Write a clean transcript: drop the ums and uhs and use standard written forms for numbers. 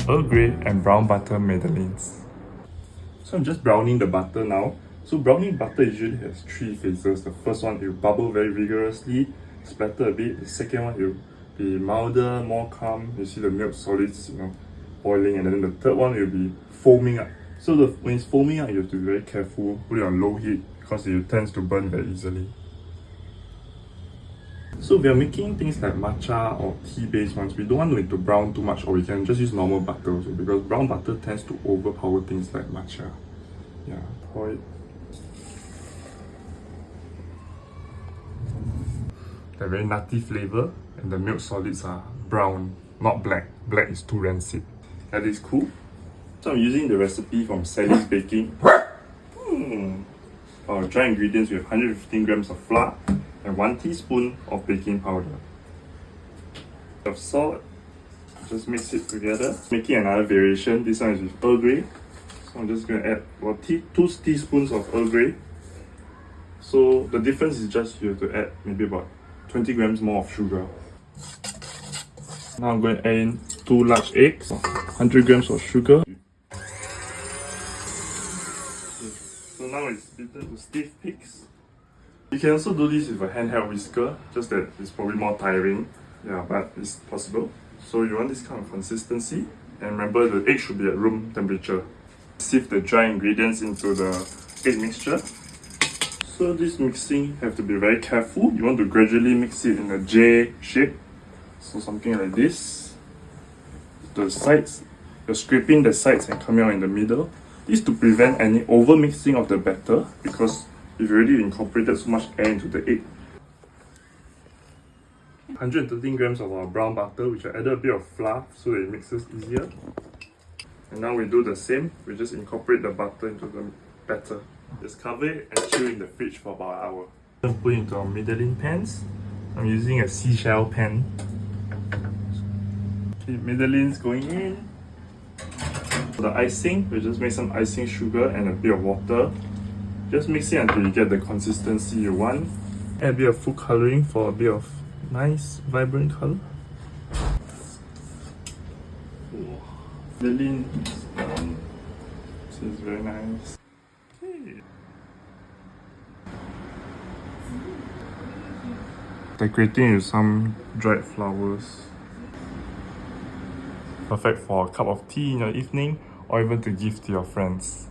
Earl Grey and brown butter Madeleines. So I'm just browning the butter now. So browning butter usually has three phases. The first one, it will bubble very vigorously, splatter a bit. The second one, it will be milder, more calm. You see the milk solids, boiling. And then the third one, it will be foaming up. So when it's foaming up, you have to be very careful. Put it on low heat because it tends to burn very easily. So we are making things like matcha or tea-based ones. We don't want it to brown too much, or we can just use normal butter also, because brown butter tends to overpower things like matcha. Yeah, pour it. They're very nutty flavor, and the milk solids are brown, not black. Black is too rancid. That is cool. So I'm using the recipe from Sally's Baking. Our dry ingredients, we have 115 grams of flour and 1 teaspoon of baking powder. Of salt, just mix it together. Making another variation, this one is with Earl Grey. So I'm just going to add about 2 teaspoons of Earl Grey. So the difference is just you have to add maybe about 20 grams more of sugar. Now I'm going to add in 2 large eggs, 100 grams of sugar. So now it's beaten to stiff peaks. You can also do this with a handheld whisker, just that it's probably more tiring. Yeah, but it's possible. So you want this kind of consistency, and remember the egg should be at room temperature. Sieve the dry ingredients into the egg mixture. So this mixing have to be very careful. You want to gradually mix it in a J shape. So something like this. The sides, you're scraping the sides and coming out in the middle. This is to prevent any over mixing of the batter, because you've already incorporated so much air into the egg. 113 grams of our brown butter, which I added a bit of flour so that it mixes easier. And now we do the same. We just incorporate the butter into the batter. Just cover it and chill in the fridge for about an hour. Then put it into our Madeleine pans. I'm using a seashell pan. Okay, Madeleines going in. For the icing, we just make some icing sugar and a bit of water. Just mix it until you get the consistency you want. Add a bit of food coloring for a bit of nice, vibrant color. Madeleine is done. This is very nice. Okay. Decorating with some dried flowers. Perfect for a cup of tea in your evening, or even to give to your friends.